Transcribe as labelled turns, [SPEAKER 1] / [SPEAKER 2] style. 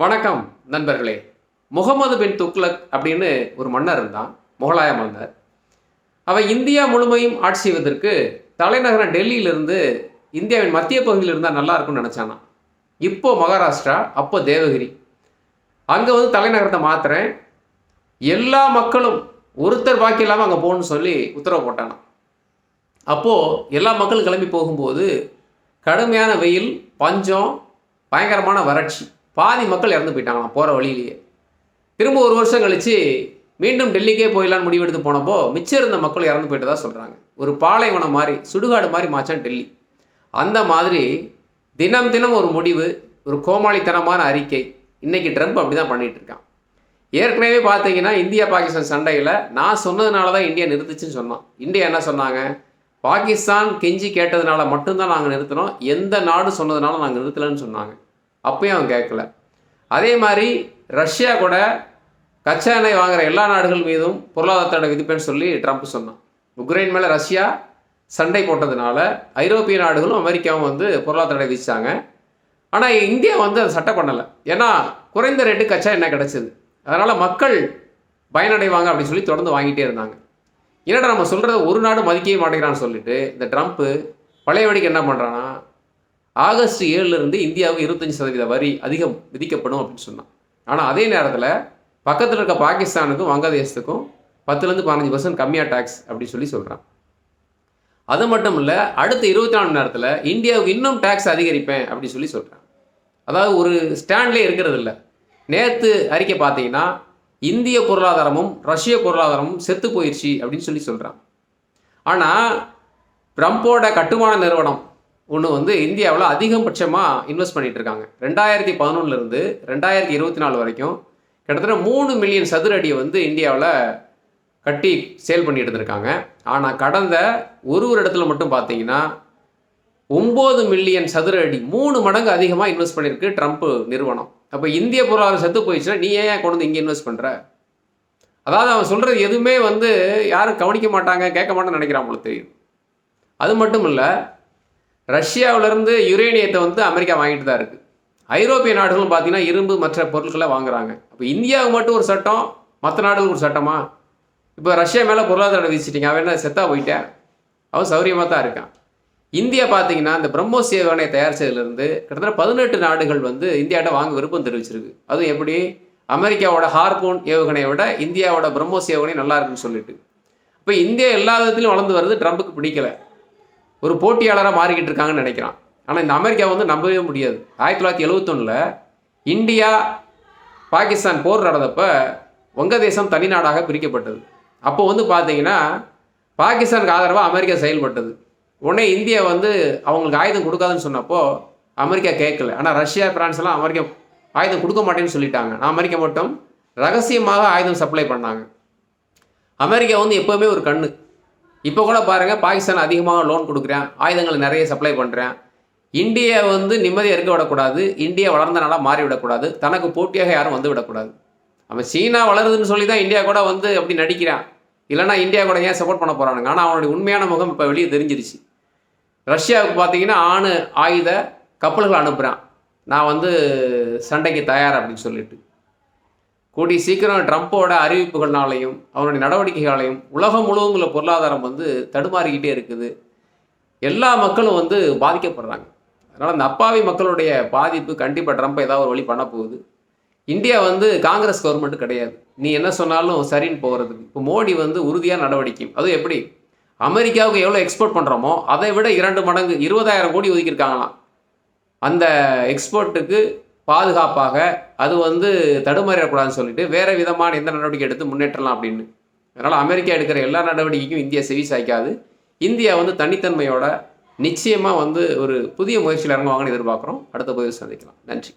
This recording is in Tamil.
[SPEAKER 1] வணக்கம் நண்பர்களே. முகமது பின் துக்ளக் அப்படின்னு ஒரு மன்னர் இருந்தான், முகலாய மன்னர். அவன் இந்தியா முழுமையும் ஆட்சி செய்வதற்கு தலைநகரம் டெல்லியிலிருந்து இந்தியாவின் மத்திய பகுதியில் இருந்தால் நல்லா இருக்கும்னு நினச்சானா. இப்போ மகாராஷ்டிரா, அப்போ தேவகிரி, அங்கே வந்து தலைநகரத்தை மாத்துறேன், எல்லா மக்களும் ஒருத்தர் பாக்கி இல்லாமல் அங்கே போகணும்னு சொல்லி உத்தரவு போட்டானா. அப்போது எல்லா மக்களும் கிளம்பி போகும்போது கடுமையான வெயில், பஞ்சம், பயங்கரமான வறட்சி, பாதி மக்கள் இறந்து போயிட்டாங்களாம் போகிற வழியிலேயே. திரும்ப ஒரு வருஷம் கழித்து மீண்டும் டெல்லிக்கே போயிடலான்னு முடிவெடுத்து போனப்போ மிச்சம் இருந்த மக்கள் இறந்து போயிட்டதா சொல்கிறாங்க. ஒரு பாலைவனம் மாதிரி, சுடுகாடு மாதிரி மாச்சான் டெல்லி. அந்த மாதிரி தினம் தினம் ஒரு முடிவு, ஒரு கோமாளித்தனமான அறிக்கை. இன்றைக்கி ட்ரம்ப் அப்படி தான் பண்ணிகிட்டு இருக்கான். ஏற்கனவே பார்த்தீங்கன்னா இந்தியா பாகிஸ்தான் சண்டையில் நான் சொன்னதுனால தான் இந்தியா நிறுத்துச்சுன்னு சொன்னான். இந்தியா என்ன சொன்னாங்க? பாகிஸ்தான் கெஞ்சி கேட்டதுனால மட்டும்தான் நாங்கள் நிறுத்தினோம், எந்த நாடு சொன்னதுனால நாங்கள் நிறுத்தலைன்னு சொன்னாங்க. அப்பயும் அவன் கேட்கல. அதே மாதிரி ரஷ்யா கூட கச்சா எண்ணெய் வாங்குகிற எல்லா நாடுகள் மீதும் பொருளாதார தடை விதிப்பேன்னு சொல்லி ட்ரம்ப் சொன்னான். உக்ரைன் மேலே ரஷ்யா சண்டை போட்டதுனால ஐரோப்பிய நாடுகளும் அமெரிக்காவும் வந்து பொருளாதார தடை விதிச்சாங்க. ஆனால் இந்தியா வந்து அதை சட்டை பண்ணலை. ஏன்னா குறைந்த ரேட்டு கச்சா எண்ணெய் கிடச்சிது. அதனால் மக்கள் பயனடைவாங்க அப்படின்னு சொல்லி தொடர்ந்து வாங்கிட்டே இருந்தாங்க. என்னடா நம்ம சொல்கிறத ஒரு நாடு மதிக்கவே மாட்டேங்கிறான்னு சொல்லிட்டு இந்த ட்ரம்ப்பு பழையபடிக்கு என்ன பண்ணுறான்னா, ஆகஸ்ட் 7 இந்தியாவுக்கு 25% வரி அதிகம் விதிக்கப்படும் அப்படின்னு சொன்னான். ஆனால் அதே நேரத்தில் பக்கத்தில் இருக்க பாகிஸ்தானுக்கும் வங்கதேசத்துக்கும் 10-15% கம்மியாக டேக்ஸ் அப்படின்னு சொல்லி சொல்கிறான். அது மட்டும் இல்லை, அடுத்த 24 மணி நேரத்தில் இந்தியாவுக்கு இன்னும் டேக்ஸ் அதிகரிப்பேன் அப்படின்னு சொல்லி சொல்கிறான். அதாவது ஒரு ஸ்டாண்ட்லேயே இருக்கிறது இல்லை. நேற்று அறிக்கை பார்த்தீங்கன்னா இந்திய பொருளாதாரமும் ரஷ்ய பொருளாதாரமும் செத்து போயிடுச்சு அப்படின்னு சொல்லி சொல்கிறான். ஆனால் ட்ரம்போட கட்டுமான நிறுவனம் ஒன்று வந்து இந்தியாவில் அதிகபட்சமாக இன்வெஸ்ட் பண்ணிகிட்டு இருக்காங்க. 2011 2024 வரைக்கும் கிட்டத்தட்ட 3 மில்லியன் சதுர அடியை வந்து இந்தியாவில் கட்டி சேல் பண்ணிட்டு இருந்திருக்காங்க. ஆனால் கடந்த ஒரு இடத்துல மட்டும் பார்த்தீங்கன்னா 9 மில்லியன் சதுர அடி, 3 மடங்கு அதிகமாக இன்வெஸ்ட் பண்ணியிருக்கு ட்ரம்ப் நிறுவனம். அப்போ இந்திய பொருளாதாரம் செத்து போயிடுச்சுன்னா நீ ஏன் கொண்டு வந்து இங்கே இன்வெஸ்ட் பண்ணுற? அதாவது அவன் சொல்கிறது எதுவுமே வந்து யாரும் கவனிக்க மாட்டாங்க, கேட்க மாட்டேன்னு நினைக்கிறான் போல தெரியும். அது மட்டும் இல்லை, ரஷ்யாவிலேருந்து யுரேனியத்தை வந்து அமெரிக்கா வாங்கிட்டு தான் இருக்குது. ஐரோப்பிய நாடுகளும் பார்த்தீங்கன்னா இரும்பு மற்ற பொருட்களை வாங்குறாங்க. அப்போ இந்தியாவுக்கு மட்டும் ஒரு சட்டம், மற்ற நாடுகளுக்கு ஒரு சட்டமா? இப்போ ரஷ்யா மேலே பொருளாதார விதிச்சிட்டிங்க, அவன் என்ன செத்தா போயிட்டேன்? அவன் சௌரியமாக தான் இருக்கான். இந்தியா பார்த்தீங்கன்னா இந்த பிரம்மோஸ் ஏவுகணையை தயாரித்ததுலேருந்து கிட்டத்தட்ட 18 நாடுகள் வந்து இந்தியாட்ட வாங்க விருப்பம் தெரிவிச்சிருக்கு. அதுவும் எப்படி? அமெரிக்காவோட ஹார்பூன் ஏவுகணையை விட இந்தியாவோட பிரம்மோஸ் ஏவுகணை நல்லா இருக்குன்னு சொல்லிட்டு. இப்போ இந்தியா எல்லா விதத்திலும் வளர்ந்து வருது. ட்ரம்புக்கு பிடிக்கலை, ஒரு போட்டியாளராக மாறிக்கிட்டு இருக்காங்கன்னு நினைக்கிறான். ஆனால் இந்த அமெரிக்கா வந்து நம்பவே முடியாது. 1971 இந்தியா பாகிஸ்தான் போர் நடந்தப்போ வங்கதேசம் தனி நாடாக பிரிக்கப்பட்டது. அப்போ வந்து பார்த்தீங்கன்னா பாகிஸ்தானுக்கு ஆதரவாக அமெரிக்கா செயல்பட்டது. உடனே இந்தியா வந்து அவங்களுக்கு ஆயுதம் கொடுக்காதுன்னு சொன்னப்போ அமெரிக்கா கேட்கல. ஆனால் ரஷ்யா, பிரான்ஸ் எல்லாம் அமெரிக்கா ஆயுதம் கொடுக்க மாட்டேன்னு சொல்லிட்டாங்க. அமெரிக்கா மட்டும் ரகசியமாக ஆயுதம் சப்ளை பண்ணாங்க. அமெரிக்கா வந்து எப்போவுமே ஒரு கண்ணு. இப்போ கூட பாருங்கள், பாகிஸ்தான் அதிகமாக லோன் கொடுக்குறேன், ஆயுதங்களை நிறைய சப்ளை பண்ணுறேன். இந்தியா வந்து நிம்மதியாக இருக்க விடக்கூடாது, இந்தியா வளர்ந்த நாளாக மாறிவிடக்கூடாது, தனக்கு போட்டியாக யாரும் வந்து விடக்கூடாது. அவன் சீனா வளருதுன்னு சொல்லி தான் இந்தியா கூட வந்து அப்படி நடிக்கிறான். இல்லைனா இந்தியா கூட ஏன் சப்போர்ட் பண்ண போகிறானுங்க? ஆனால் அவனுடைய உண்மையான முகம் இப்போ வெளியே தெரிஞ்சிருச்சு. ரஷ்யாவுக்கு பார்த்தீங்கன்னா ஆயுத கப்பல்களை அனுப்புகிறான், நான் வந்து சண்டைக்கு தயார் அப்படின்னு சொல்லிட்டு. கூடி சீக்கிரம் ட்ரம்ப்போட அறிவிப்புகள்னாலையும் அவனுடைய நடவடிக்கைகளாலையும் உலகம் முழுவதும் உள்ள பொருளாதாரம் வந்து தடுமாறிக்கிட்டே இருக்குது. எல்லா மக்களும் வந்து பாதிக்கப்படுறாங்க. அதனால் அந்த அப்பாவி மக்களுடைய பாதிப்பு கண்டிப்பாக ட்ரம்ப் ஏதாவது ஒரு வழி பண்ண போகுது. இந்தியா வந்து காங்கிரஸ் கவர்மெண்ட் கிடையாது, நீ என்ன சொன்னாலும் சரின்னு போகிறதுக்கு. இப்போ மோடி வந்து உறுதியாக நடவடிக்கை. அதுவும் எப்படி? அமெரிக்காவுக்கு எவ்வளோ எக்ஸ்போர்ட் பண்ணுறோமோ அதை விட 2 மடங்கு 20,000 கோடி ஒதுக்கியிருக்காங்களாம் அந்த எக்ஸ்போர்ட்டுக்கு பாதுகாப்பாக. அது வந்து தடுமாறிடக்கூடாதுன்னு சொல்லிட்டு வேறு விதமான எந்த நடவடிக்கை எடுத்து முன்னேற்றலாம் அப்படின்னு. அதனால் அமெரிக்கா எடுக்கிற எல்லா நடவடிக்கைக்கும் இந்தியா செவி சாய்க்காது. இந்தியா வந்து தனித்தன்மையோட நிச்சயமாக வந்து ஒரு புதிய முயற்சியில் இறங்குவாங்கன்னு எதிர்பார்க்குறோம். அடுத்த பதிவில் சந்திக்கலாம். நன்றி.